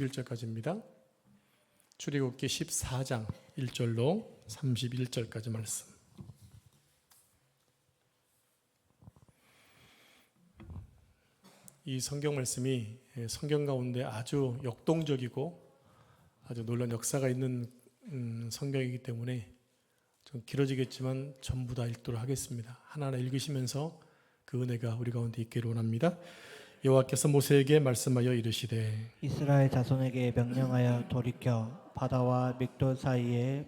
1절까지입니다. 출애굽기 14장 1절로 31절까지 말씀. 이 성경 말씀이 성경 가운데 아주 역동적이고 아주 놀라운 역사가 있는 성경이기 때문에 좀 길어지겠지만 전부 다 읽도록 하겠습니다. 하나하나 읽으시면서 그 은혜가 우리 가운데 있기를 원합니다. 여호와께서 모세에게 말씀하여 이르시되 이스라엘 자손에게 명령하여 돌이켜 바다와 믹돌 사이에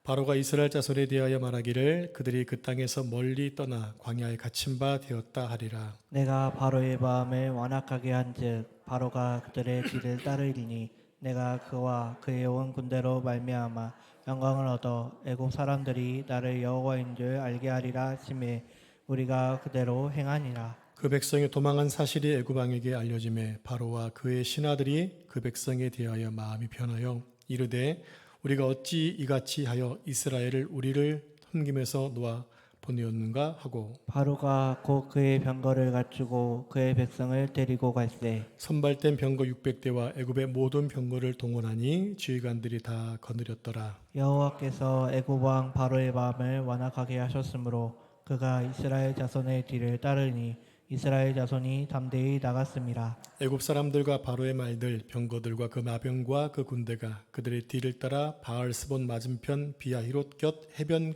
바로가 이스라엘 자손에 대하여 말하기를 그들이 그 땅에서 멀리 떠나 광야에 갇힌 바 되었다 하리라. 내가 바로의 마음을 완악하게 한즉 바로가 그들의 뒤를 따르리니 내가 그와 그의 온 군대로 말미암아 영광을 얻어 애굽 사람들이 나를 여호와인 줄 알게 하리라 하시매 우리가 그대로 행하니라. 그 백성이 도망한 사실이 애굽 왕에게 알려지매 바로와 그의 신하들이 그 백성에 대하여 마음이 변하여 이르되 우리가 어찌 이같이 하여 이스라엘을 우리를 섬김에서 놓아 보내었는가 하고 바로가 곧 그의 병거를 갖추고 그의 백성을 데리고 갈새 선발된 병거 600대와 애굽의 모든 병거를 동원하니 지휘관들이 다 거느렸더라. 여호와께서 애굽 왕 바로의 마음을 완악하게 하셨으므로 그가 이스라엘 자손의 뒤를 따르니 이스라엘 자손이 담대히 나갔습니다. 애굽 사람들과 바로의 말들 병거들과 그 마병과 그 군대가 그들의 뒤를 따라 바알스본 맞은편 비아히롯 곁 해변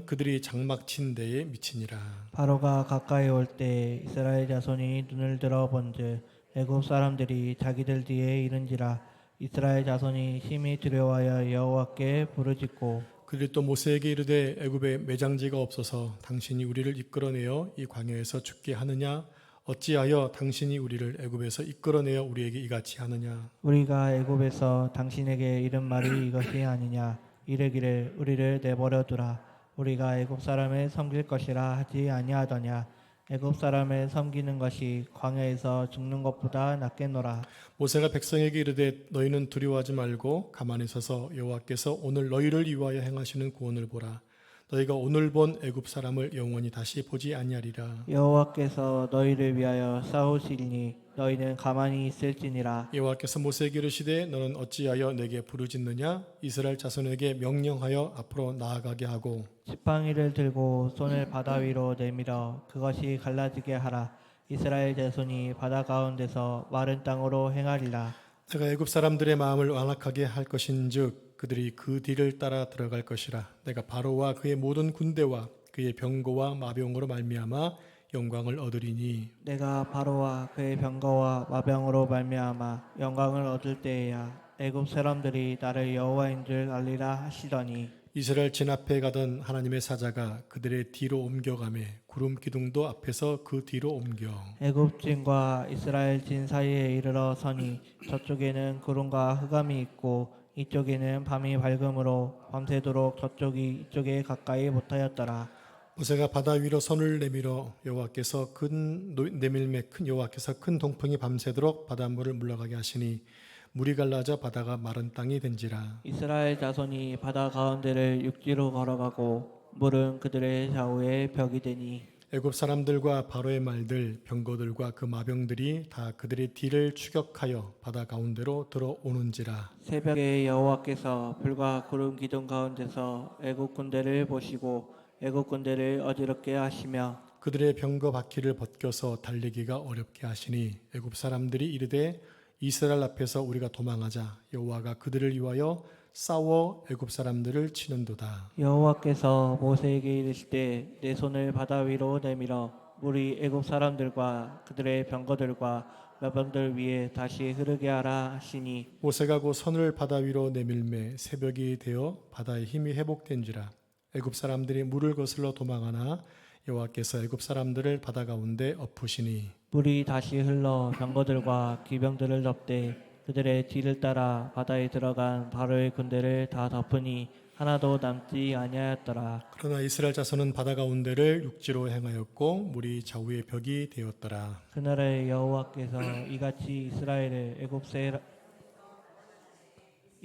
그들이 장막 친 데에 미치니라. 바로가 가까이 올 때 이스라엘 자손이 눈을 들어 본즉 애굽 사람들이 자기들 뒤에 이른지라. 이스라엘 자손이 심히 두려워하여 여호와께 부르짖고 그들이 또 모세에게 이르되 애굽에 매장지가 없어서 당신이 우리를 이끌어내어 이 광야에서 죽게 하느냐 어찌하여 당신이 우리를 애굽에서 이끌어내어 우리에게 이같이 하느냐. 우리가 애굽에서 당신에게 이른 말이 이것이 아니냐. 이르기를 우리를 내버려 두라. 우리가 애굽 사람을 섬길 것이라 하지 아니하더냐. 애굽 사람을 섬기는 것이 광야에서 죽는 것보다 낫겠노라. 모세가 백성에게 이르되 너희는 두려워하지 말고 가만히 서서 여호와께서 오늘 너희를 위하여 행하시는 구원을 보라. 너희가 오늘 본 애굽 사람을 영원히 다시 보지 아니하리라. 여호와께서 너희를 위하여 싸우시리니 너희는 가만히 있을지니라. 여호와께서 모세에게 이르시되 너는 어찌하여 내게 부르짖느냐. 이스라엘 자손에게 명령하여 앞으로 나아가게 하고 지팡이를 들고 손을 바다 위로 내밀어 그것이 갈라지게 하라. 이스라엘 자손이 바다 가운데서 마른 땅으로 행하리라. 내가 애굽 사람들의 마음을 완악하게 할 것인즉 그들이 그 뒤를 따라 들어갈 것이라. 내가 바로와 그의 모든 군대와 그의 병거와 마병으로 말미암아 영광을 얻으리니 내가 바로와 그의 병거와 마병으로 말미암아 영광을 얻을 때에야 애굽 사람들이 나를 여호와인 줄 알리라 하시더니 이스라엘 진 앞에 가던 하나님의 사자가 그들의 뒤로 옮겨가매 구름 기둥도 앞에서 그 뒤로 옮겨 애굽 진과 이스라엘 진 사이에 이르러 서니 저쪽에는 구름과 흑암이 있고 이쪽에는 밤이 밝음으로 밤새도록 저쪽이 이쪽에 가까이 못하였더라. 모세가 바다 위로 손을 내밀어 여호와께서 큰 동풍이 밤새도록 바닷물을 물러가게 하시니 물이 갈라져 바다가 마른 땅이 된지라. 이스라엘 자손이 바다 가운데를 육지로 걸어가고 물은 그들의 좌우에 벽이 되니 애굽 사람들과 바로의 말들 병거들과 그 마병들이 다 그들의 뒤를 추격하여 바다 가운데로 들어오는지라. 새벽에 여호와께서 불과 구름 기둥 가운데서 애굽 군대를 보시고 애굽 군대를 어지럽게 하시며 그들의 병거 바퀴를 벗겨서 달리기가 어렵게 하시니 애굽 사람들이 이르되 이스라엘 앞에서 우리가 도망하자. 여호와가 그들을 위하여 싸워 애굽 사람들을 치는도다. 여호와께서 모세에게 이르시되 내 손을 바다 위로 내밀어 물이 애굽 사람들과 그들의 병거들과 마병들 위에 다시 흐르게 하라 하시니 모세가 그 손을 바다 위로 내밀매 새벽이 되어 바다의 힘이 회복된지라. 애굽 사람들이 물을 거슬러 도망하나 여호와께서 애굽 사람들을 바다 가운데 엎으시니 물이 다시 흘러 병거들과 기병들을 덮되 그들의 뒤를 따라 바다에 들어간 바로의 군대를 다 덮으니 하나도 남지 아니하였더라. 그러나 이스라엘 자손은 바다 가운데를 육지로 행하였고 물이 좌우의 벽이 되었더라. 그날에 여호와께서 이같이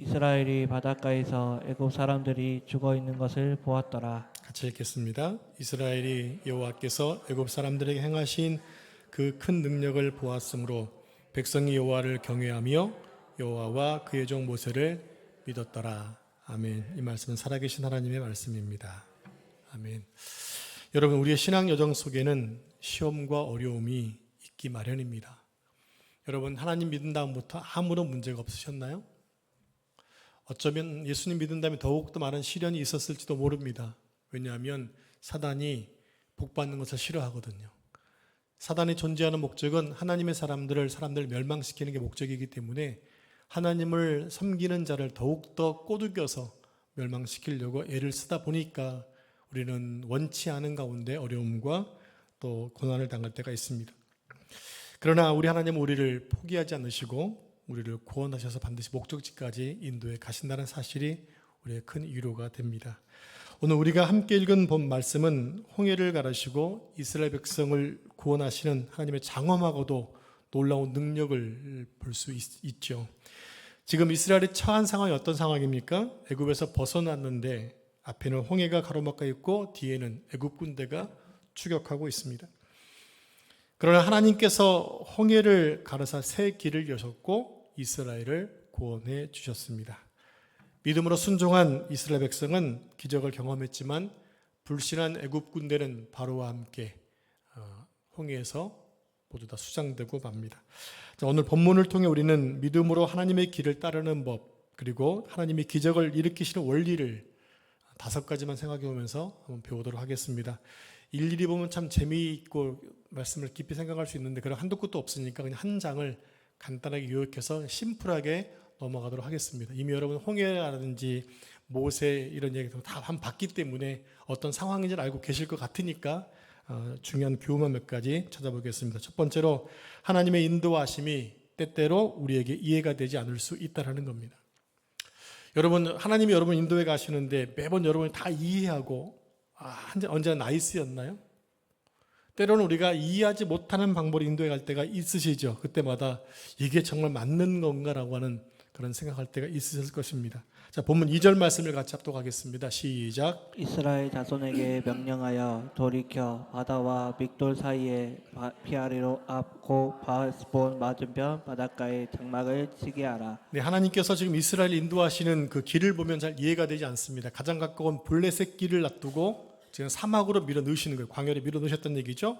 이스라엘이 바닷가에서 애굽 사람들이 죽어 있는 것을 보았더라. 같이 읽겠습니다. 이스라엘이 여호와께서 애굽 사람들에게 행하신 그 큰 능력을 보았으므로 백성이 여호와를 경외하며 여호와와 그의 종 모세를 믿었더라. 아멘. 이 말씀은 살아계신 하나님의 말씀입니다. 아멘. 여러분, 우리의 신앙 여정 속에는 시험과 어려움이 있기 마련입니다. 여러분, 하나님 믿은 다음부터 아무런 문제가 없으셨나요? 어쩌면 예수님 믿은 다음에 더욱더 많은 시련이 있었을지도 모릅니다. 왜냐하면 사단이 복받는 것을 싫어하거든요. 사단이 존재하는 목적은 하나님의 사람들을 멸망시키는 게 목적이기 때문에 하나님을 섬기는 자를 더욱더 꼬드겨서 멸망시키려고 애를 쓰다 보니까 우리는 원치 않은 가운데 어려움과 또 고난을 당할 때가 있습니다. 그러나 우리 하나님은 우리를 포기하지 않으시고 우리를 구원하셔서 반드시 목적지까지 인도해 가신다는 사실이 우리의 큰 위로가 됩니다. 오늘 우리가 함께 읽은 본 말씀은 홍해를 가르시고 이스라엘 백성을 구원하시는 하나님의 장엄하고도 놀라운 능력을 볼 수 있죠. 지금 이스라엘이 처한 상황이 어떤 상황입니까? 애굽에서 벗어났는데 앞에는 홍해가 가로막혀 있고 뒤에는 애굽 군대가 추격하고 있습니다. 그러나 하나님께서 홍해를 가르사 새 길을 여셨고 이스라엘을 구원해 주셨습니다. 믿음으로 순종한 이스라엘 백성은 기적을 경험했지만 불신한 애굽 군대는 바로와 함께 홍해에서 모두 다 수장되고 맙니다. 자, 오늘 본문을 통해 우리는 믿음으로 하나님의 길을 따르는 법, 그리고 하나님의 기적을 일으키시는 원리를 5가지만 생각해 보면서 한번 배우도록 하겠습니다. 일일이 보면 참 재미있고 말씀을 깊이 생각할 수 있는데 그런 한도 끝도 없으니까 그냥 한 장을 간단하게 요약해서 심플하게 넘어가도록 하겠습니다. 이미 여러분 홍해라든지 모세 이런 얘기도 다 한번 봤기 때문에 어떤 상황인지를 알고 계실 것 같으니까 중요한 교훈만 몇 가지 찾아보겠습니다. 첫 번째로 하나님의 인도하심이 때때로 우리에게 이해가 되지 않을 수 있다는 겁니다. 여러분, 하나님이 여러분 인도해 가시는데 매번 여러분이 다 이해하고 언제나 나이스였나요? 때로는 우리가 이해하지 못하는 방법으로 인도해 갈 때가 있으시죠. 그때마다 이게 정말 맞는 건가라고 하는 그런 생각할 때가 있으실 것입니다. 자, 본문 2절 말씀을 같이 합독하겠습니다. 시작. 이스라엘 자손에게 명령하여 돌이켜 바다와 믹돌 사이에 피아리로 앞 고 바스본 맞은편 바닷가에 장막을 치게 하라. 네, 하나님께서 지금 이스라엘 인도하시는 그 길을 보면 잘 이해가 되지 않습니다. 가장 가까운 블레셋 길을 놔두고 지금 사막으로 밀어 넣으시는 거예요. 광야로 밀어 넣으셨다는 얘기죠.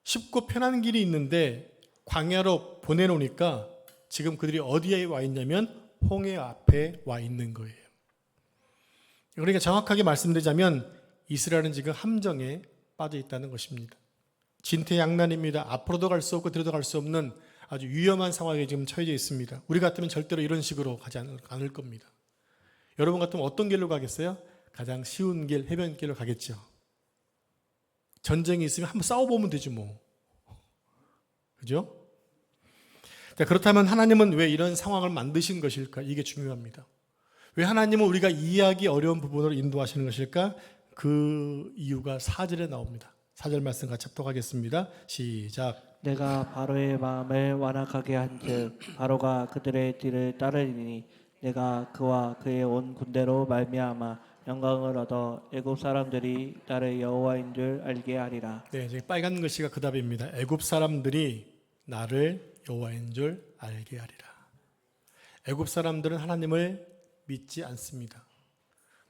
쉽고 편한 길이 있는데 광야로 보내놓으니까 지금 그들이 어디에 와 있냐면 홍해 앞에 와 있는 거예요. 그러니까 정확하게 말씀드리자면 이스라엘은 지금 함정에 빠져 있다는 것입니다. 진퇴양난입니다. 앞으로도 갈 수 없고 뒤로도 갈 수 없는 아주 위험한 상황에 지금 처해져 있습니다. 우리 같으면 절대로 이런 식으로 가지 않을 겁니다. 여러분 같으면 어떤 길로 가겠어요? 가장 쉬운 길, 해변길로 가겠죠. 전쟁이 있으면 한번 싸워보면 되지 뭐. 그죠? 자, 그렇다면 하나님은 왜 이런 상황을 만드신 것일까? 이게 중요합니다. 왜 하나님은 우리가 이해하기 어려운 부분으로 인도하시는 것일까? 그 이유가 4절에 나옵니다. 4절 말씀 같이 합독하겠습니다. 시작. 내가 바로의 마음을 완악하게 한즉 바로가 그들의 뒤를 따르리니 내가 그와 그의 온 군대로 말미암아 영광을 얻어 애굽 사람들이 나를 여호와인 줄 알게 하리라. 네, 지금 빨간 글씨가 그 답입니다. 애굽 사람들이 나를 여호와인 줄 알게 하리라. 애굽 사람들은 하나님을 믿지 않습니다.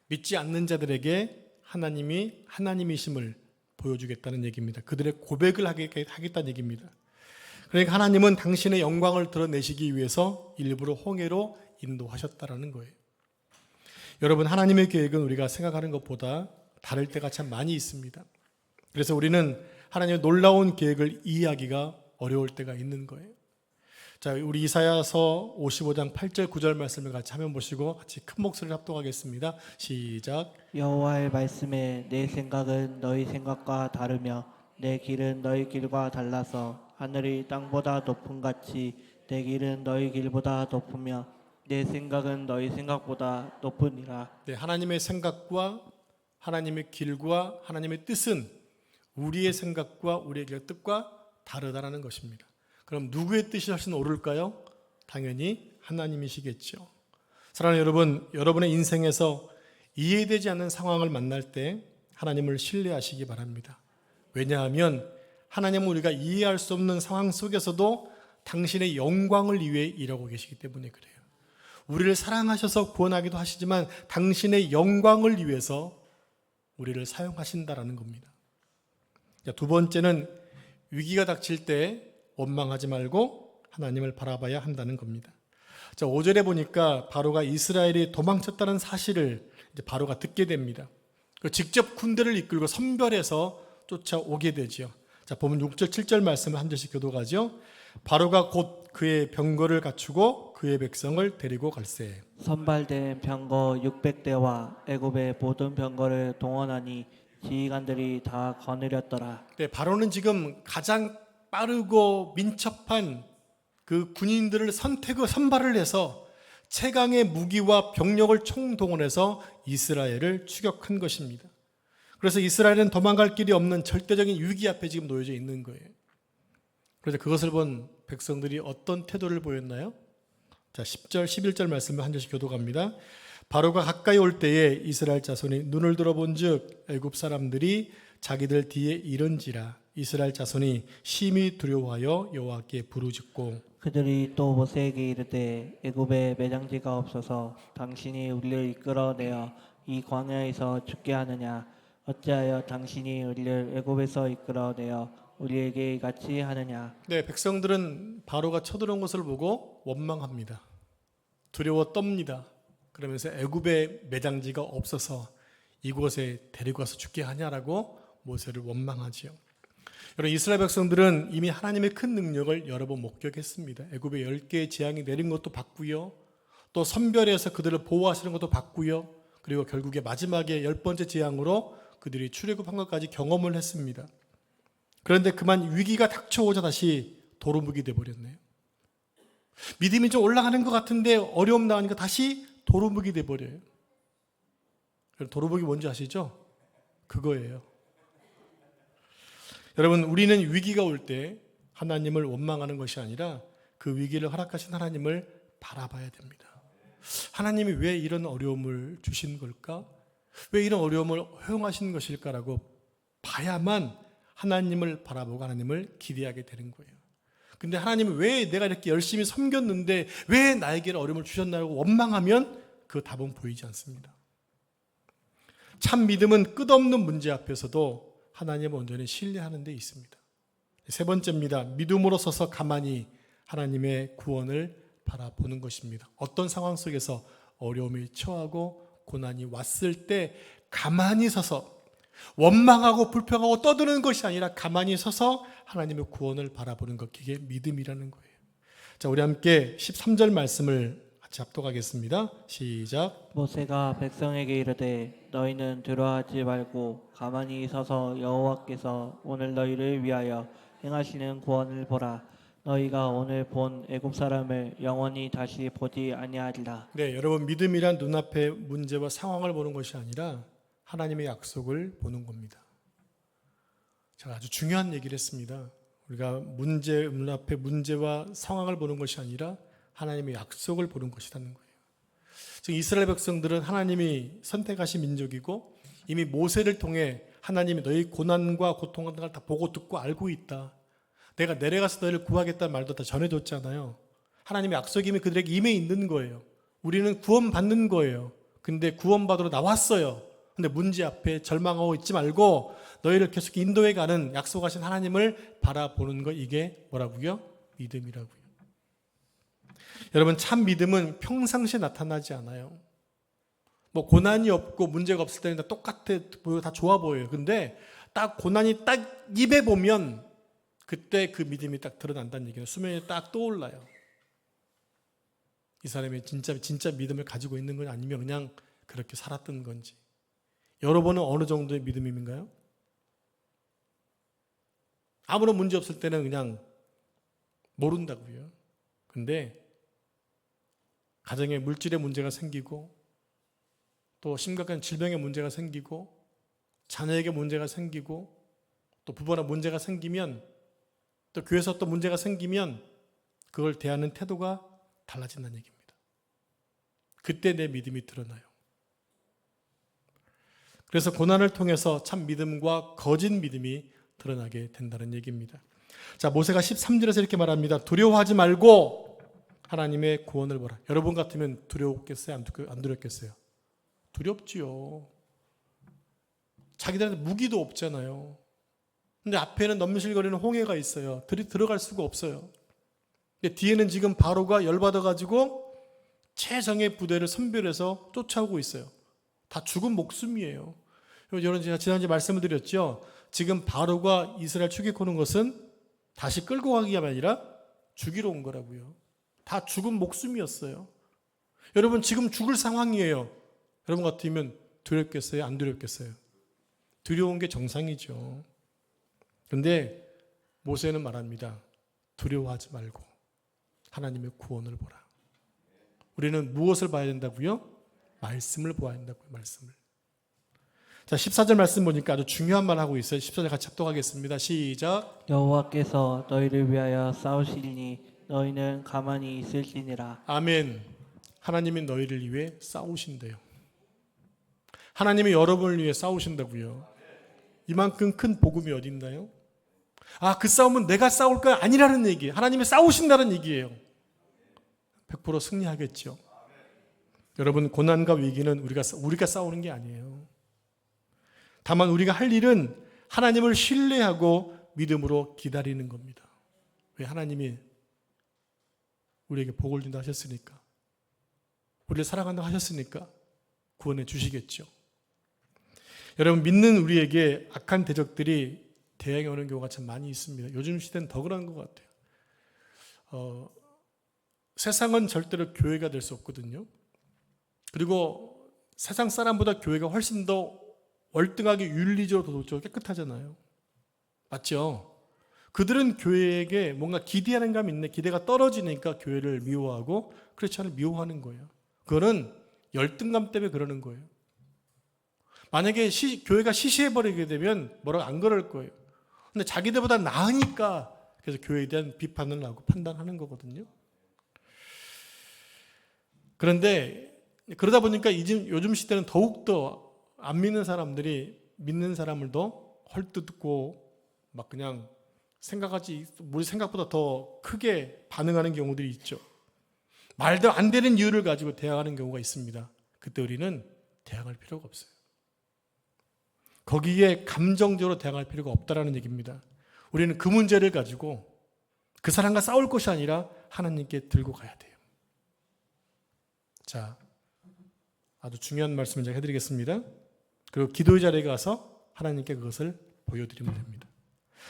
믿지 않는 자들에게 하나님이 하나님이심을 보여주겠다는 얘기입니다. 그들의 고백을 하겠다는 얘기입니다. 그러니까 하나님은 당신의 영광을 드러내시기 위해서 일부러 홍해로 인도하셨다라는 거예요. 여러분, 하나님의 계획은 우리가 생각하는 것보다 다를 때가 참 많이 있습니다. 그래서 우리는 하나님의 놀라운 계획을 이해하기가 어려울 때가 있는 거예요. 자, 우리 이사야서 55장 8절 9절 말씀을 같이 화면 보시고 같이 큰 목소리를 합독하겠습니다. 시작. 여호와의 말씀에 내 생각은 너희 생각과 다르며 내 길은 너희 길과 달라서 하늘이 땅보다 높음 같이 내 길은 너희 길보다 높으며 내 생각은 너희 생각보다 높으니라. 네, 하나님의 생각과 하나님의 길과 하나님의 뜻은 우리의 생각과 우리의 뜻과 다르다라는 것입니다. 그럼 누구의 뜻이 훨씬 옳을까요? 당연히 하나님이시겠죠. 사랑하는 여러분, 여러분의 인생에서 이해되지 않는 상황을 만날 때 하나님을 신뢰하시기 바랍니다. 왜냐하면 하나님은 우리가 이해할 수 없는 상황 속에서도 당신의 영광을 위해 일하고 계시기 때문에 그래요. 우리를 사랑하셔서 구원하기도 하시지만 당신의 영광을 위해서 우리를 사용하신다라는 겁니다. 두 번째는 위기가 닥칠 때 원망하지 말고 하나님을 바라봐야 한다는 겁니다. 5절에 보니까 바로가 이스라엘이 도망쳤다는 사실을 이제 바로가 듣게 됩니다. 직접 군대를 이끌고 선별해서 쫓아오게 되지요. 보면 6절, 7절 말씀을 한 절씩 교도가죠. 바로가 곧 그의 병거를 갖추고 그의 백성을 데리고 갈세. 선발된 병거 600대와 애굽의 모든 병거를 동원하니 지휘관들이 다 거느렸더라. 네, 바로는 지금 가장 빠르고 민첩한 그 군인들을 선발을 해서 최강의 무기와 병력을 총동원해서 이스라엘을 추격한 것입니다. 그래서 이스라엘은 도망갈 길이 없는 절대적인 위기 앞에 지금 놓여져 있는 거예요. 그래서 그것을 본 백성들이 어떤 태도를 보였나요? 10절, 11절 말씀을 한 절씩 교도갑니다. 바로가 가까이 올 때에 이스라엘 자손이 눈을 들어본즉 애굽 사람들이 자기들 뒤에 이른지라. 이스라엘 자손이 심히 두려워하여 여호와께 부르짖고 그들이 또 모세에게 이르되 애굽에 매장지가 없어서 당신이 우리를 이끌어내어 이 광야에서 죽게 하느냐? 어찌하여 당신이 우리를 애굽에서 이끌어내어 우리에게 이같이 하느냐? 네, 백성들은 바로가 쳐들어온 것을 보고 원망합니다. 두려워 떱니다. 그러면서 애굽에 매장지가 없어서 이곳에 데리고 가서 죽게 하냐라고 모세를 원망하지요. 여러분, 이스라엘 백성들은 이미 하나님의 큰 능력을 여러 번 목격했습니다. 애굽에 10개의 재앙이 내린 것도 봤고요. 또 선별해서 그들을 보호하시는 것도 봤고요. 그리고 결국에 마지막에 10번째 재앙으로 그들이 출애굽한 것까지 경험을 했습니다. 그런데 그만 위기가 닥쳐오자 다시 도루묵이 돼버렸네요. 믿음이 좀 올라가는 것 같은데 어려움 나오니까 다시 도루묵이 돼버려요. 도루묵이 뭔지 아시죠? 그거예요. 여러분, 우리는 위기가 올 때 하나님을 원망하는 것이 아니라 그 위기를 허락하신 하나님을 바라봐야 됩니다. 하나님이 왜 이런 어려움을 주신 걸까? 왜 이런 어려움을 허용하신 것일까라고 봐야만 하나님을 바라보고 하나님을 기대하게 되는 거예요. 근데 하나님은 왜 내가 이렇게 열심히 섬겼는데 왜 나에게 어려움을 주셨나고 원망하면 그 답은 보이지 않습니다. 참 믿음은 끝없는 문제 앞에서도 하나님을 온전히 신뢰하는 데 있습니다. 세 번째입니다. 믿음으로 서서 가만히 하나님의 구원을 바라보는 것입니다. 어떤 상황 속에서 어려움이 처하고 고난이 왔을 때 가만히 서서 원망하고 불평하고 떠드는 것이 아니라 가만히 서서 하나님의 구원을 바라보는 것, 그게 믿음이라는 거예요. 자, 우리 함께 13절 말씀을 같이 합독하겠습니다. 시작. 모세가 백성에게 이르되 너희는 두려워하지 말고 가만히 서서 여호와께서 오늘 너희를 위하여 행하시는 구원을 보라. 너희가 오늘 본 애굽 사람을 영원히 다시 보지 아니하리라. 네, 여러분, 믿음이란 눈앞의 문제와 상황을 보는 것이 아니라 하나님의 약속을 보는 겁니다. 제가 아주 중요한 얘기를 했습니다. 우리가 눈앞의 문제와 상황을 보는 것이 아니라 하나님의 약속을 보는 것이라는 거예요. 지금 이스라엘 백성들은 하나님이 선택하신 민족이고 이미 모세를 통해 하나님이 너희 고난과 고통 같은 걸 다 보고 듣고 알고 있다. 내가 내려가서 너희를 구하겠다는 말도 다 전해줬잖아요. 하나님의 약속이 이미 그들에게 임해 있는 거예요. 우리는 구원받는 거예요. 근데 구원받으러 나왔어요. 근데 문제 앞에 절망하고 있지 말고 너희를 계속 인도해가는 약속하신 하나님을 바라보는 것, 이게 뭐라고요? 믿음이라고요. 여러분, 참 믿음은 평상시에 나타나지 않아요. 뭐 고난이 없고 문제가 없을 때는 다 똑같아 보여, 다 좋아 보여요. 근데 딱 고난이 딱 입에 보면 그때 그 믿음이 딱 드러난다는 얘기는 수면에 딱 떠올라요. 이 사람이 진짜 믿음을 가지고 있는 건 아니면 그냥 그렇게 살았던 건지. 여러분은 어느 정도의 믿음인가요? 아무런 문제 없을 때는 그냥 모른다고요. 근데 가정에 물질의 문제가 생기고 또 심각한 질병의 문제가 생기고 자녀에게 문제가 생기고 또 부부나 문제가 생기면 또 교회에서 또 문제가 생기면 그걸 대하는 태도가 달라진다는 얘기입니다. 그때 내 믿음이 드러나요. 그래서 고난을 통해서 참 믿음과 거짓 믿음이 드러나게 된다는 얘기입니다. 자, 모세가 13절에서 이렇게 말합니다. 두려워하지 말고 하나님의 구원을 보라. 여러분 같으면 두려웠겠어요? 안 두렵겠어요? 두렵지요. 자기들한테 무기도 없잖아요. 근데 앞에는 넘실거리는 홍해가 있어요. 들어갈 수가 없어요. 근데 뒤에는 지금 바로가 열받아가지고 최정예 부대를 선별해서 쫓아오고 있어요. 다 죽은 목숨이에요. 여러분, 제가 지난주에 말씀을 드렸죠. 지금 바로가 이스라엘 추격하는 것은 다시 끌고 가기가 아니라 죽이러 온 거라고요. 다 죽은 목숨이었어요. 여러분, 지금 죽을 상황이에요. 여러분 같으면 두렵겠어요? 안 두렵겠어요? 두려운 게 정상이죠. 그런데 모세는 말합니다. 두려워하지 말고 하나님의 구원을 보라. 우리는 무엇을 봐야 된다고요? 말씀을 보아야 된다고요. 말씀을. 자, 14절 말씀 보니까 아주 중요한 말 하고 있어요. 14절 같이 합독하겠습니다. 시작. 여호와께서 너희를 위하여 싸우시리니 너희는 가만히 있을지니라. 아멘. 하나님이 너희를 위해 싸우신대요. 하나님이 여러분을 위해 싸우신다고요. 이만큼 큰 복음이 어디 있나요? 그 싸움은 내가 싸울 거 아니라는 얘기예요. 하나님이 싸우신다는 얘기예요. 100% 승리하겠죠. 여러분, 고난과 위기는 우리가 싸우는 게 아니에요. 다만 우리가 할 일은 하나님을 신뢰하고 믿음으로 기다리는 겁니다. 왜? 하나님이 우리에게 복을 준다 하셨으니까, 우리를 사랑한다 하셨으니까 구원해 주시겠죠. 여러분, 믿는 우리에게 악한 대적들이 대항해 오는 경우가 참 많이 있습니다. 요즘 시대는 더 그런 것 같아요. 세상은 절대로 교회가 될 수 없거든요. 그리고 세상 사람보다 교회가 훨씬 더 월등하게 윤리적으로 도덕적으로 깨끗하잖아요. 맞죠? 그들은 교회에게 뭔가 기대하는 감이 있네. 기대가 떨어지니까 교회를 미워하고 크리스천을 미워하는 거예요. 그거는 열등감 때문에 그러는 거예요. 만약에 교회가 시시해버리게 되면 뭐라고 안 그럴 거예요. 근데 자기들보다 나으니까 그래서 교회에 대한 비판을 하고 판단하는 거거든요. 그런데 그러다 보니까 요즘 시대는 더욱더 안 믿는 사람들이 믿는 사람을 더 헐뜯고 막 그냥 우리 생각보다 더 크게 반응하는 경우들이 있죠. 말도 안 되는 이유를 가지고 대항하는 경우가 있습니다. 그때 우리는 대항할 필요가 없어요. 거기에 감정적으로 대항할 필요가 없다라는 얘기입니다. 우리는 그 문제를 가지고 그 사람과 싸울 것이 아니라 하나님께 들고 가야 돼요. 자, 아주 중요한 말씀을 제가 해드리겠습니다. 그리고 기도의 자리에 가서 하나님께 그것을 보여드리면 됩니다.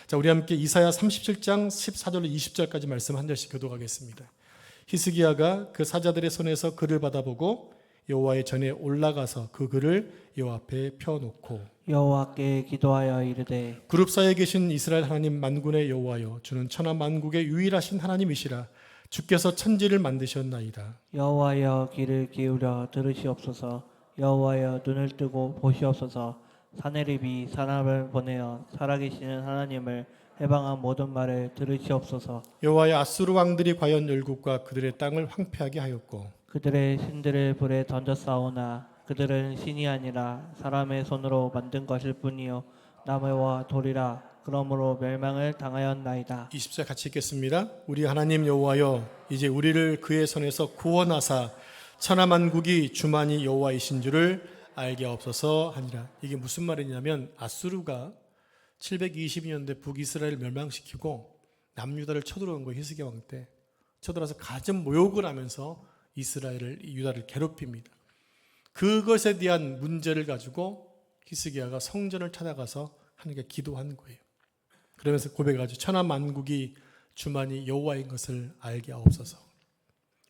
자, 우리 함께 이사야 37장 14절로 20절까지 말씀 한 절씩 교독하겠습니다. 히스기야가 그 사자들의 손에서 글을 받아보고 여호와의 전에 올라가서 그 글을 여호와 앞에 펴놓고 여호와께 기도하여 이르되 그룹 사이에 계신 이스라엘 하나님 만군의 여호와여, 주는 천하 만국의 유일하신 하나님이시라. 주께서 천지를 만드셨나이다. 여호와여 귀를 기울여 들으시옵소서. 여호와여 눈을 뜨고 보시옵소서. 사내립이 사람을 보내어 살아계시는 하나님을 해방한 모든 말을 들으시옵소서. 여호와의 아수르 왕들이 과연 열국과 그들의 땅을 황폐하게 하였고 그들의 신들을 불에 던졌사오나 그들은 신이 아니라 사람의 손으로 만든 것일 뿐이요 나무와 돌이라. 그러므로 멸망을 당하였나이다. 20절 같이 읽겠습니다. 우리 하나님 여호와여, 이제 우리를 그의 손에서 구원하사 천하만국이 주만이 여호와이신 줄을 알게 하옵소서 하니라. 이게 무슨 말이냐면 아수르가 722년대 북이스라엘을 멸망시키고 남유다를 쳐들어온 거예요. 히스기야 왕 때 쳐들어서 가진 모욕을 하면서 유다를 괴롭힙니다. 그것에 대한 문제를 가지고 히스기야가 성전을 찾아가서 하나님께 기도한 거예요. 그러면서 고백하죠. 천하 만국이 주만이 여호와인 것을 알게 하옵소서.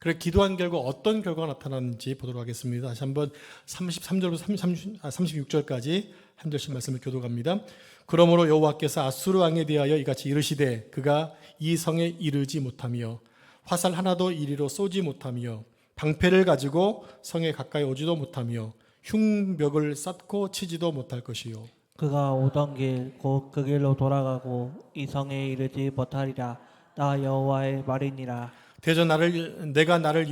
그래 기도한 결과 어떤 결과가 나타났는지 보도록 하겠습니다. 다시 한번 33절부터 36절까지 한 절씩 말씀을 교독합니다. 그러므로 여호와께서 아수르 왕에 대하여 이같이 이르시되 그가 이 성에 이르지 못하며 화살 하나도 이리로 쏘지 못하며 방패를 가지고 성에 가까이 오지도 못하며 흉벽을 쌓고 치지도 못할 것이요 그가 오던 길 곧 그 길로 돌아가고 이 성에 이르지 못하리라. 나 여호와의 말이니라. 내가 나를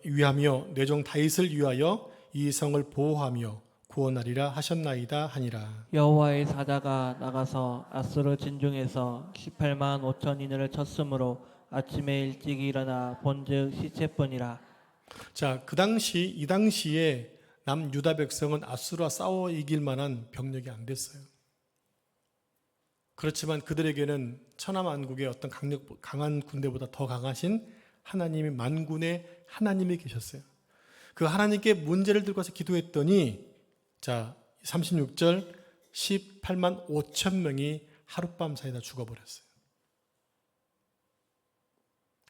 위하며 내 종 다윗을 위하여 이 성을 보호하며 구원하리라 하셨나이다 하니라. 여호와의 사자가 나가서 아수르 진중에서 18만 5천인을 쳤으므로 아침에 일찍 일어나 본즉 시체뿐이라. 자, 이 당시에 남유다 백성은 아수르와 싸워 이길 만한 병력이 안 됐어요. 그렇지만 그들에게는 천하만국의 어떤 강한 군대보다 더 강하신 하나님의 만군의 하나님이 계셨어요. 그 하나님께 문제를 들고 와서 기도했더니 자 36절 18만 5천 명이 하룻밤 사이에 다 죽어버렸어요.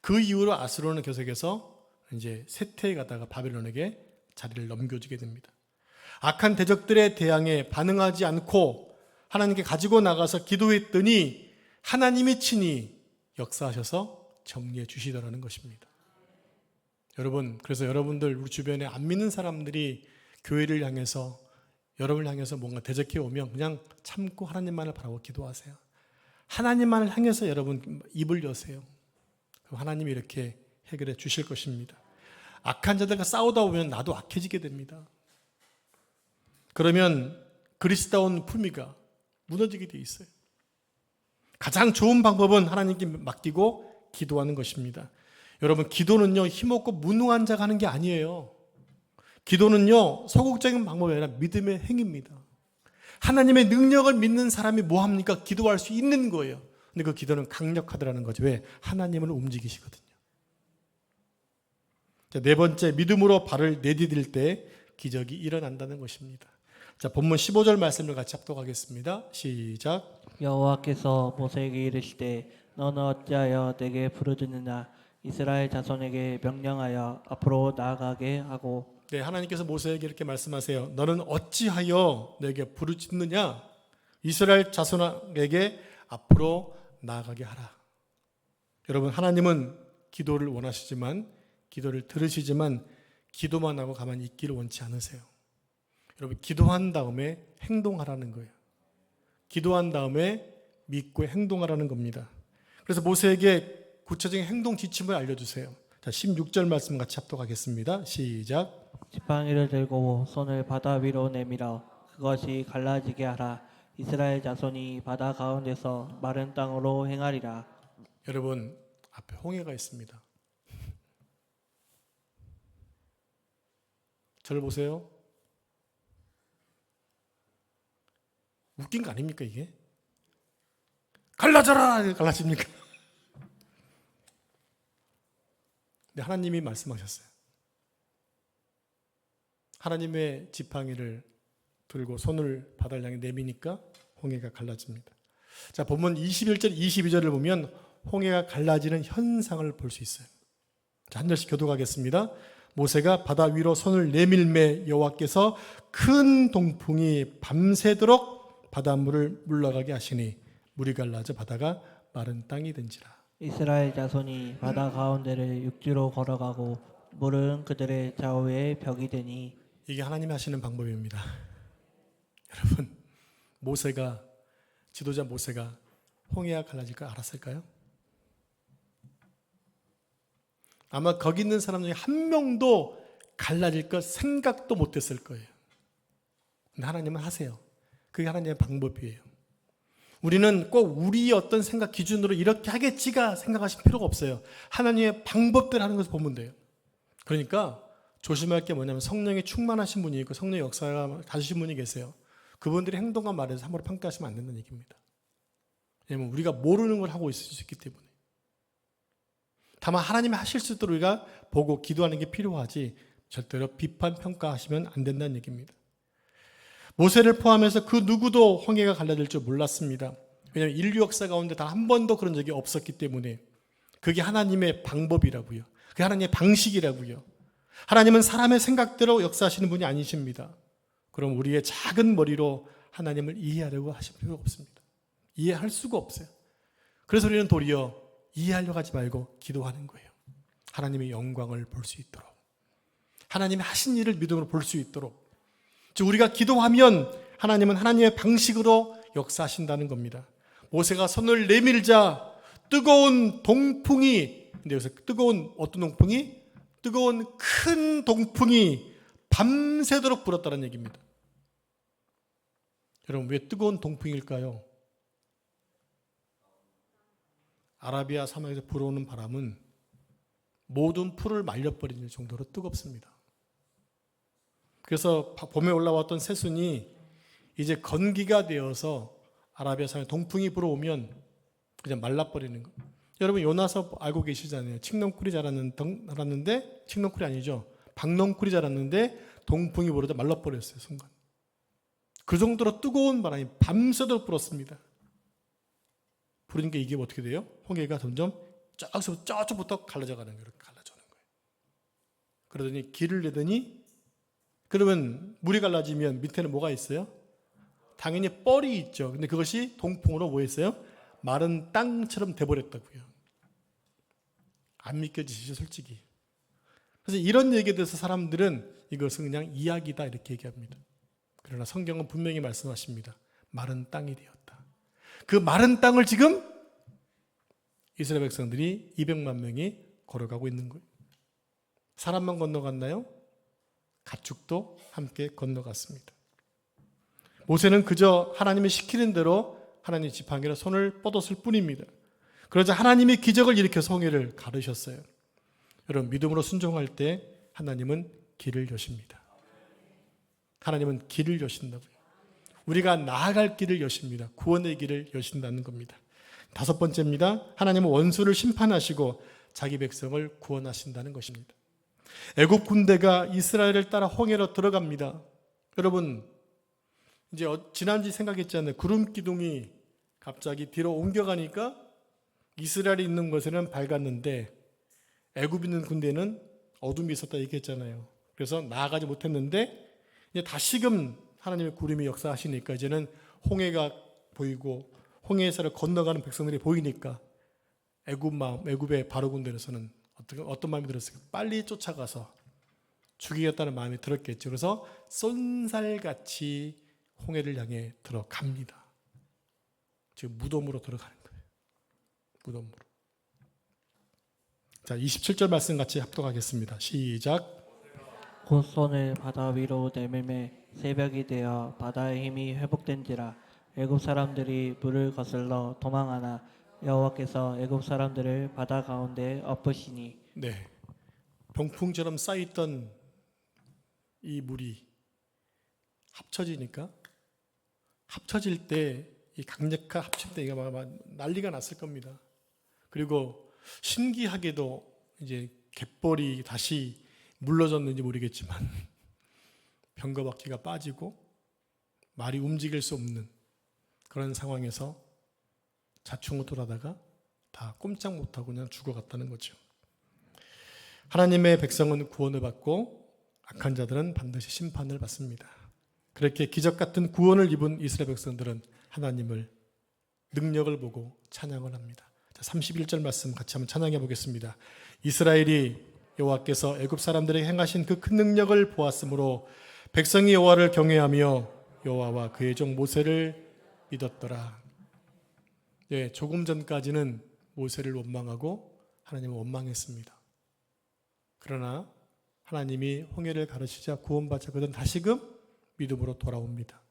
그 이후로 아수르는 계속해서 이제 쇠퇴해 가다가 바벨론에게 자리를 넘겨주게 됩니다. 악한 대적들에 대항해 반응하지 않고 하나님께 가지고 나가서 기도했더니 하나님이 친히 역사하셔서 정리해 주시더라는 것입니다. 여러분, 그래서 여러분들 우리 주변에 안 믿는 사람들이 교회를 향해서 여러분을 향해서 뭔가 대적해 오면 그냥 참고 하나님만을 바라고 기도하세요. 하나님만을 향해서 여러분 입을 여세요. 그럼 하나님이 이렇게 해결해 주실 것입니다. 악한 자들과 싸우다 보면 나도 악해지게 됩니다. 그러면 그리스도다운 품위가 무너지게 돼 있어요. 가장 좋은 방법은 하나님께 맡기고 기도하는 것입니다. 여러분, 기도는요 힘없고 무능한 자가 하는 게 아니에요. 기도는요 소극적인 방법이 아니라 믿음의 행위입니다. 하나님의 능력을 믿는 사람이 뭐 합니까? 기도할 수 있는 거예요. 근데 그 기도는 강력하더라는 거죠. 왜? 하나님을 움직이시거든요. 자, 네 번째, 믿음으로 발을 내디딜 때 기적이 일어난다는 것입니다. 자, 본문 15절 말씀을 같이 합독하겠습니다. 시작. 여호와께서 모세에게 이르시되 너는 어찌하여 내게 부르짖느냐. 이스라엘 자손에게 명령하여 앞으로 나아가게 하고. 네, 하나님께서 모세에게 이렇게 말씀하세요. 너는 어찌하여 내게 부르짖느냐. 이스라엘 자손에게 앞으로 나아가게 하라. 여러분, 하나님은 기도를 원하시지만, 기도를 들으시지만 기도만 하고 가만히 있기를 원치 않으세요. 여러분, 기도한 다음에 행동하라는 거예요. 기도한 다음에 믿고 행동하라는 겁니다. 그래서 모세에게 구체적인 행동 지침을 알려주세요. 자, 16절 말씀 같이 합독하겠습니다. 시작. 지팡이를 들고 손을 바다 위로 내밀어 그것이 갈라지게 하라. 이스라엘 자손이 바다 가운데서 마른 땅으로 행하리라. 여러분, 앞에 홍해가 있습니다. 저를 보세요. 웃긴 거 아닙니까 이게? 갈라져라! 갈라집니까? 근데 하나님이 말씀하셨어요. 하나님의 지팡이를 들고 손을 바다를 향해 내미니까 홍해가 갈라집니다. 자, 본문 21절, 22절을 보면 홍해가 갈라지는 현상을 볼 수 있어요. 자, 한 절씩 교독하겠습니다. 모세가 바다 위로 손을 내밀매 여호와께서 큰 동풍이 밤새도록 바닷물을 물러가게 하시니 물이 갈라져 바다가 마른 땅이 된지라. 이스라엘 자손이 바다 가운데를 육지로 걸어가고 물은 그들의 좌우에 벽이 되니. 이게 하나님이 하시는 방법입니다. 여러분, 지도자 모세가 홍해가 갈라질 걸 알았을까요? 아마 거기 있는 사람 중에 한 명도 갈라질 것 생각도 못했을 거예요. 근데 하나님은 하세요. 그게 하나님의 방법이에요. 우리는 꼭 우리의 어떤 생각 기준으로 이렇게 하겠지가 생각하실 필요가 없어요. 하나님의 방법대로 하는 것을 보면 돼요. 그러니까 조심할 게 뭐냐면 성령이 충만하신 분이 있고 성령의 역사가 가지신 분이 계세요. 그분들의 행동과 말에서 함부로 평가하시면 안 된다는 얘기입니다. 왜냐하면 우리가 모르는 걸 하고 있을 수 있기 때문에. 다만 하나님이 하실 수 있도록 우리가 보고 기도하는 게 필요하지 절대로 비판 평가하시면 안 된다는 얘기입니다. 모세를 포함해서 그 누구도 홍해가 갈라질 줄 몰랐습니다. 왜냐하면 인류 역사 가운데 단 한 번도 그런 적이 없었기 때문에. 그게 하나님의 방법이라고요. 그게 하나님의 방식이라고요. 하나님은 사람의 생각대로 역사하시는 분이 아니십니다. 그럼 우리의 작은 머리로 하나님을 이해하려고 하실 필요가 없습니다. 이해할 수가 없어요. 그래서 우리는 도리어 이해하려고 하지 말고 기도하는 거예요. 하나님의 영광을 볼 수 있도록, 하나님이 하신 일을 믿음으로 볼 수 있도록. 즉 우리가 기도하면 하나님은 하나님의 방식으로 역사하신다는 겁니다. 모세가 손을 내밀자 뜨거운 동풍이 근데 여기서 뜨거운 어떤 동풍이? 뜨거운 큰 동풍이 밤새도록 불었다는 얘기입니다. 여러분, 왜 뜨거운 동풍일까요? 아라비아 사막에서 불어오는 바람은 모든 풀을 말려버리는 정도로 뜨겁습니다. 그래서 봄에 올라왔던 새순이 이제 건기가 되어서 아라비아 사막에 동풍이 불어오면 그냥 말라버리는 거예요. 여러분, 요나서 알고 계시잖아요. 칡넝쿨이 자랐는데, 칡넝쿨이 아니죠. 박넝쿨이 자랐는데 동풍이 불어서 말라버렸어요, 순간. 그 정도로 뜨거운 바람이 밤새도록 불었습니다. 부르니까 이게 어떻게 돼요? 홍해가 점점 저쪽부터 갈라져 가는 거예요. 갈라져는 거예요. 그러더니 길을 내더니, 그러면 물이 갈라지면 밑에는 뭐가 있어요? 당연히 뻘이 있죠. 근데 그것이 동풍으로 뭐 했어요? 마른 땅처럼 돼버렸다고요. 안 믿겨지시죠, 솔직히. 그래서 이런 얘기에 대해서 사람들은 이것은 그냥 이야기다 이렇게 얘기합니다. 그러나 성경은 분명히 말씀하십니다. 마른 땅이 되었다. 그 마른 땅을 지금 이스라엘 백성들이 200만 명이 걸어가고 있는 거예요. 사람만 건너갔나요? 가축도 함께 건너갔습니다. 모세는 그저 하나님이 시키는 대로 하나님 지팡이로 손을 뻗었을 뿐입니다. 그러자 하나님이 기적을 일으켜서 홍해를 가르셨어요. 여러분, 믿음으로 순종할 때 하나님은 길을 여십니다. 하나님은 길을 여신다고요. 우리가 나아갈 길을 여십니다. 구원의 길을 여신다는 겁니다. 5번째입니다. 하나님은 원수를 심판하시고 자기 백성을 구원하신다는 것입니다. 애굽 군대가 이스라엘을 따라 홍해로 들어갑니다. 여러분, 이제 지난주 생각했잖아요. 구름 기둥이 갑자기 뒤로 옮겨가니까 이스라엘이 있는 곳에는 밝았는데 애굽 있는 군대는 어둠이 있었다 얘기했잖아요. 그래서 나아가지 못했는데 이제 다시금 하나님의 구름이 역사하시니까 이제는 홍해가 보이고 홍해에서 건너가는 백성들이 보이니까 애굽의 바로 군대에서는 어떤 마음이 들었을까? 빨리 쫓아가서 죽이겠다는 마음이 들었겠죠. 그래서 쏜살같이 홍해를 향해 들어갑니다. 지금 무덤으로 들어가는 거예요. 무덤으로. 자, 27절 말씀 같이 합독하겠습니다. 시작. 곧 손을 바다 위로 내밀매 새벽이 되어 바다의 힘이 회복된지라 애굽 사람들이 물을 거슬러 도망하나 여호와께서 애굽 사람들을 바다 가운데 엎으시니. 네, 병풍처럼 쌓였던 이 물이 합쳐지니까 합쳐질 때 이 강력한 합칠 때 이가 막 난리가 났을 겁니다. 그리고 신기하게도 이제 갯벌이 다시 물러졌는지 모르겠지만 병거박쥐가 빠지고 말이 움직일 수 없는 그런 상황에서 자충우돌하다가 다 꼼짝 못하고 그냥 죽어갔다는 거죠. 하나님의 백성은 구원을 받고 악한 자들은 반드시 심판을 받습니다. 그렇게 기적 같은 구원을 입은 이스라엘 백성들은 하나님을 능력을 보고 찬양을 합니다. 자, 31절 말씀 같이 한번 찬양해 보겠습니다. 이스라엘이 여호와께서 애굽 사람들에게 행하신 그 큰 능력을 보았으므로 백성이 여호와를 경외하며 여호와와 그의 종 모세를 믿었더라. 네, 조금 전까지는 모세를 원망하고 하나님을 원망했습니다. 그러나 하나님이 홍해를 가르치자 구원받자 그들은 다시금 믿음으로 돌아옵니다.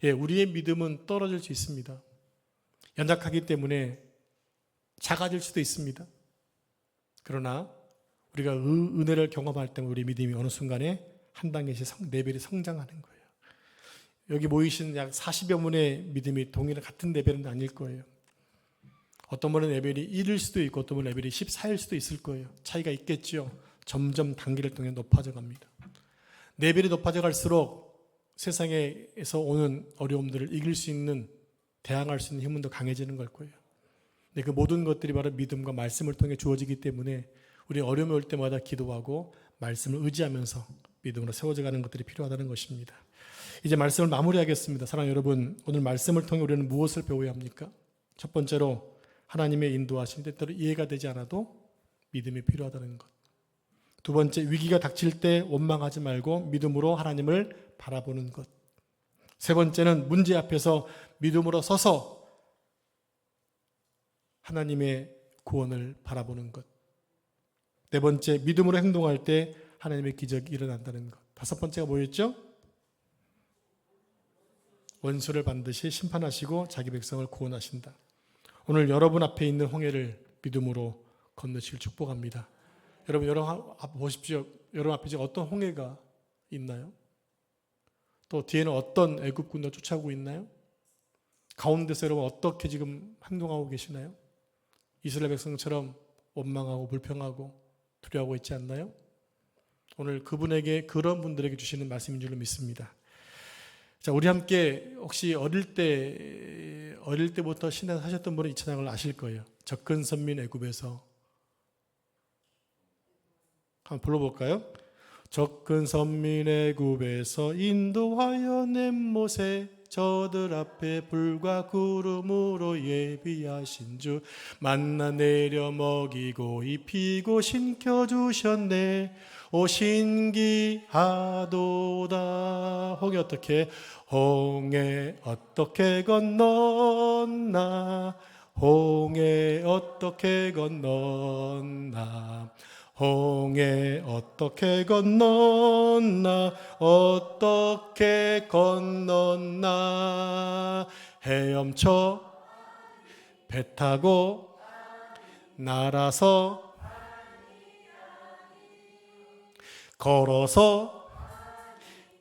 예, 우리의 믿음은 떨어질 수 있습니다. 연약하기 때문에 작아질 수도 있습니다. 그러나 우리가 은혜를 경험할 때 우리 믿음이 어느 순간에 한 단계씩 레벨이 성장하는 거예요. 여기 모이신 약 40여 분의 믿음이 동일한 같은 레벨은 아닐 거예요. 어떤 분은 레벨이 1일 수도 있고 어떤 분은 레벨이 14일 수도 있을 거예요. 차이가 있겠죠. 점점 단계를 통해 높아져 갑니다. 레벨이 높아져 갈수록 세상에서 오는 어려움들을 이길 수 있는, 대항할 수 있는 힘은 더 강해지는 걸 거예요. 근데 그 모든 것들이 바로 믿음과 말씀을 통해 주어지기 때문에 우리 어려움이 올 때마다 기도하고 말씀을 의지하면서 믿음으로 세워져 가는 것들이 필요하다는 것입니다. 이제 말씀을 마무리하겠습니다. 사랑하는 여러분, 오늘 말씀을 통해 우리는 무엇을 배워야 합니까? 첫 번째로 하나님의 인도하심이 때때로 이해가 되지 않아도 믿음이 필요하다는 것. 두 번째, 위기가 닥칠 때 원망하지 말고 믿음으로 하나님을 바라보는 것. 세 번째는 문제 앞에서 믿음으로 서서 하나님의 구원을 바라보는 것. 네 번째, 믿음으로 행동할 때 하나님의 기적이 일어난다는 것. 다섯 번째가 뭐였죠? 원수를 반드시 심판하시고 자기 백성을 구원하신다. 오늘 여러분 앞에 있는 홍해를 믿음으로 건너시길 축복합니다. 여러분 보십시오. 여러분 앞에 지금 어떤 홍해가 있나요? 또 뒤에는 어떤 애굽 군대가 쫓아오고 있나요? 가운데서 여러분 어떻게 지금 행동하고 계시나요? 이스라엘 백성처럼 원망하고 불평하고 두려워하고 있지 않나요? 오늘 그런 분들에게 주시는 말씀인 줄로 믿습니다. 자, 우리 함께 혹시 어릴 때부터 신앙 하셨던 분은 이 찬양을 아실 거예요. 접근 선민 애굽에서. 한번 불러볼까요? 접근 선민 애굽에서 인도하여 낸 모세, 저들 앞에 불과 구름으로 예비하신 주, 만나 내려 먹이고 입히고 신켜주셨네. 오 신기하도다. 홍해 어떻게 건넜나, 홍해 어떻게 건넜나, 홍해 어떻게 건넜나, 어떻게 건넜나. 헤엄쳐 배 타고 날아서 걸어서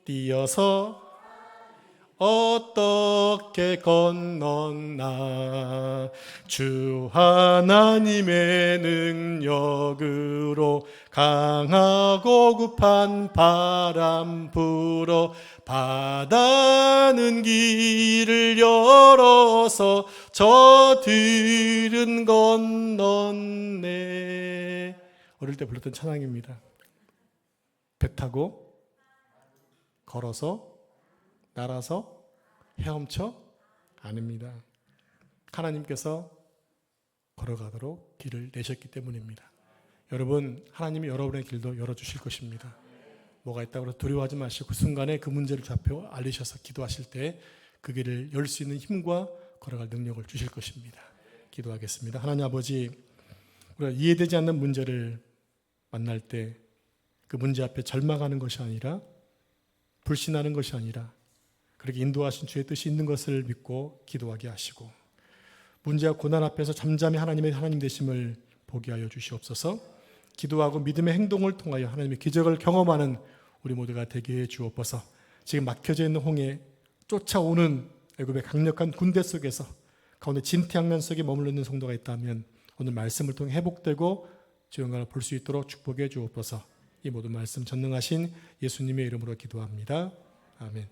뛰어서 어떻게 건넜나. 주 하나님의 능력으로 강하고 급한 바람 불어 바다는 길을 열어서 저들은 건넜네. 어릴 때 불렀던 찬양입니다. 배 타고 걸어서 날아서 헤엄쳐 아닙니다. 하나님께서 걸어가도록 길을 내셨기 때문입니다. 여러분, 하나님이 여러분의 길도 열어주실 것입니다. 뭐가 있다고 해서 두려워하지 마시고 그 순간에 그 문제를 좌표 알리셔서 기도하실 때 그 길을 열 수 있는 힘과 걸어갈 능력을 주실 것입니다. 기도하겠습니다. 하나님 아버지, 우리가 이해되지 않는 문제를 만날 때 그 문제 앞에 절망하는 것이 아니라 불신하는 것이 아니라 그렇게 인도하신 주의 뜻이 있는 것을 믿고 기도하게 하시고, 문제와 고난 앞에서 잠잠히 하나님의 하나님 되심을 보게 하여 주시옵소서. 기도하고 믿음의 행동을 통하여 하나님의 기적을 경험하는 우리 모두가 되게 해 주옵소서. 지금 막혀져 있는 홍해, 쫓아오는 애굽의 강력한 군대 속에서 가운데 진태양면 속에 머물러 있는 성도가 있다면 오늘 말씀을 통해 회복되고 주 영광을 볼 수 있도록 축복해 주옵소서. 이 모든 말씀 전능하신 예수님의 이름으로 기도합니다. 아멘.